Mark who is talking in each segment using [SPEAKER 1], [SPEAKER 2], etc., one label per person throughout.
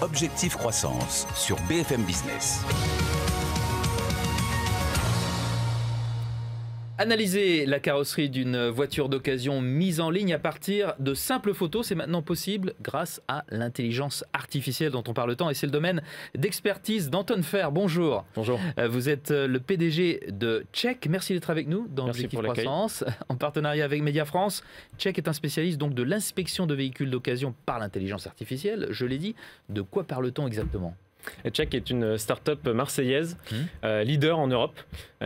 [SPEAKER 1] Objectif Croissance sur BFM Business.
[SPEAKER 2] Analyser la carrosserie d'une voiture d'occasion mise en ligne à partir de simples photos, c'est maintenant possible grâce à l'intelligence artificielle dont on parle tant, et c'est le domaine d'expertise d'Anton Fer. Bonjour.
[SPEAKER 3] Bonjour.
[SPEAKER 2] Vous êtes le PDG de Check. Merci d'être avec nous dans Objectif Croissance, en partenariat avec Média France. Check est un spécialiste donc de l'inspection de véhicules d'occasion par l'intelligence artificielle. Je l'ai dit, de quoi parle-t-on exactement ?
[SPEAKER 3] Check est une start-up marseillaise, leader en Europe,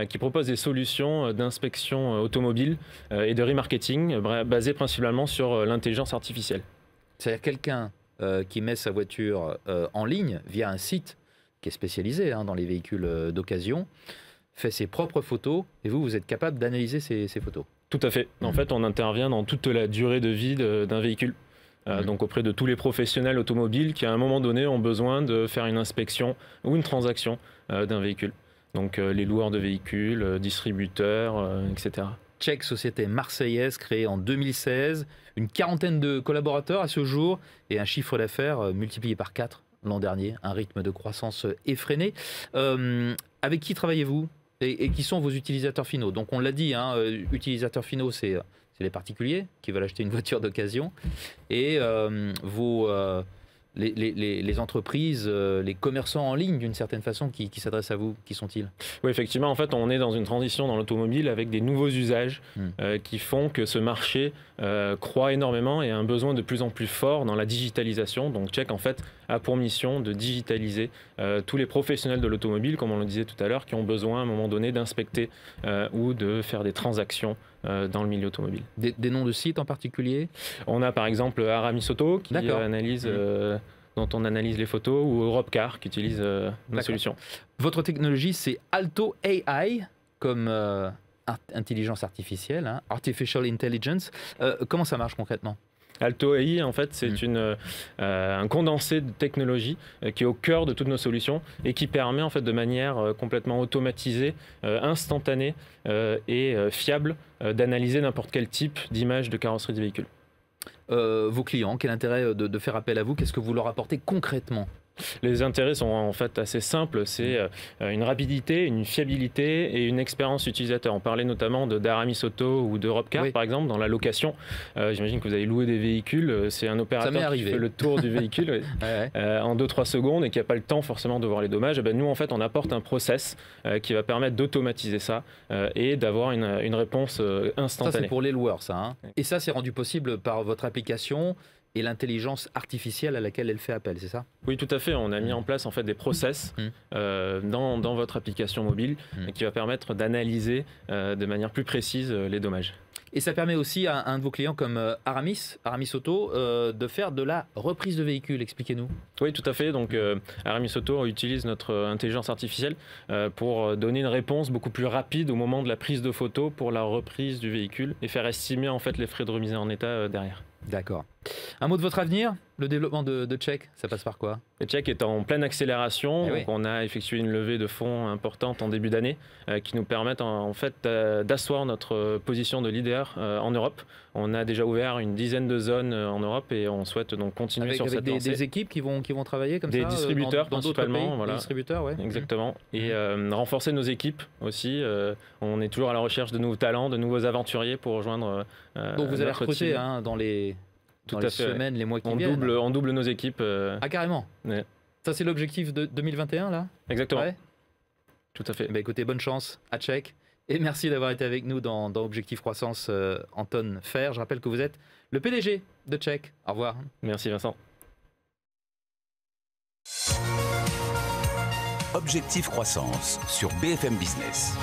[SPEAKER 3] qui propose des solutions d'inspection automobile et de remarketing basées principalement sur l'intelligence artificielle.
[SPEAKER 2] C'est-à-dire quelqu'un qui met sa voiture en ligne via un site qui est spécialisé dans les véhicules d'occasion, fait ses propres photos et vous êtes capable d'analyser ces photos.
[SPEAKER 3] Tout à fait. En fait, on intervient dans toute la durée de vie d'un véhicule. Donc auprès de tous les professionnels automobiles qui à un moment donné ont besoin de faire une inspection ou une transaction d'un véhicule. Donc les loueurs de véhicules, distributeurs, etc.
[SPEAKER 2] Check, société marseillaise créée en 2016, une quarantaine de collaborateurs à ce jour et un chiffre d'affaires multiplié par 4 l'an dernier, un rythme de croissance effréné. Avec qui travaillez-vous et qui sont vos utilisateurs finaux? Donc on l'a dit, utilisateurs finaux c'est les particuliers qui veulent acheter une voiture d'occasion et les entreprises, les commerçants en ligne d'une certaine façon qui s'adressent à vous, qui sont-ils?
[SPEAKER 3] Oui, effectivement, en fait, on est dans une transition dans l'automobile avec des nouveaux usages qui font que ce marché croît énormément et a un besoin de plus en plus fort dans la digitalisation. Donc Check, en fait, a pour mission de digitaliser tous les professionnels de l'automobile, comme on le disait tout à l'heure, qui ont besoin à un moment donné d'inspecter ou de faire des transactions dans le milieu automobile.
[SPEAKER 2] Des noms de sites en particulier?
[SPEAKER 3] On a par exemple Aramis Auto qui analyse, dont on analyse les photos, ou Europcar qui utilise nos solutions.
[SPEAKER 2] Votre technologie, c'est Alto AI, comme intelligence artificielle, Artificial Intelligence. Comment ça marche concrètement ?
[SPEAKER 3] Alto AI, en fait, c'est un condensé de technologie qui est au cœur de toutes nos solutions et qui permet, en fait, de manière complètement automatisée, instantanée et fiable, d'analyser n'importe quel type d'image de carrosserie de véhicule.
[SPEAKER 2] Vos clients, quel intérêt de faire appel à vous? Qu'est-ce que vous leur apportez concrètement?
[SPEAKER 3] Les intérêts sont en fait assez simples, c'est une rapidité, une fiabilité et une expérience utilisateur. On parlait notamment d'Aramis Auto ou d'Europcar par exemple dans la location. J'imagine que vous avez loué des véhicules, c'est un opérateur qui fait le tour du véhicule en 2-3 secondes et qui n'a pas le temps forcément de voir les dommages. Nous en fait on apporte un process qui va permettre d'automatiser ça et d'avoir une réponse instantanée.
[SPEAKER 2] Ça c'est pour les loueurs ça. Et ça c'est rendu possible par votre application et l'intelligence artificielle à laquelle elle fait appel, c'est ça?
[SPEAKER 3] Oui, tout à fait. On a mis en place en fait des process dans votre application mobile qui va permettre d'analyser de manière plus précise les dommages.
[SPEAKER 2] Et ça permet aussi à un de vos clients comme Aramis Auto de faire de la reprise de véhicules. Expliquez-nous.
[SPEAKER 3] Oui, tout à fait. Donc Aramis Auto utilise notre intelligence artificielle pour donner une réponse beaucoup plus rapide au moment de la prise de photo pour la reprise du véhicule et faire estimer en fait les frais de remise en état derrière.
[SPEAKER 2] D'accord. Un mot de votre avenir? Le développement de Check, ça passe par quoi?
[SPEAKER 3] Check est en pleine accélération. Donc on a effectué une levée de fonds importante en début d'année qui nous permettent en fait d'asseoir notre position de leader en Europe. On a déjà ouvert une dizaine de zones en Europe et on souhaite donc continuer sur cette lancée.
[SPEAKER 2] Des équipes qui vont travailler comme
[SPEAKER 3] ça? Des distributeurs
[SPEAKER 2] dans
[SPEAKER 3] principalement.
[SPEAKER 2] Pays,
[SPEAKER 3] voilà.
[SPEAKER 2] Des distributeurs, oui.
[SPEAKER 3] Exactement. Et renforcer nos équipes aussi. On est toujours à la recherche de nouveaux talents, de nouveaux aventuriers pour rejoindre
[SPEAKER 2] donc vous allez recruter dans les semaines, les mois qui viennent.
[SPEAKER 3] On double nos équipes.
[SPEAKER 2] Ah, carrément.
[SPEAKER 3] Ouais.
[SPEAKER 2] Ça, c'est l'objectif de 2021, là?
[SPEAKER 3] Exactement. Ouais. Tout à fait.
[SPEAKER 2] Écoutez, bonne chance à Check. Et merci d'avoir été avec nous dans Objectif Croissance, Anton Fer. Je rappelle que vous êtes le PDG de Check. Au revoir.
[SPEAKER 3] Merci Vincent.
[SPEAKER 1] Objectif Croissance sur BFM Business.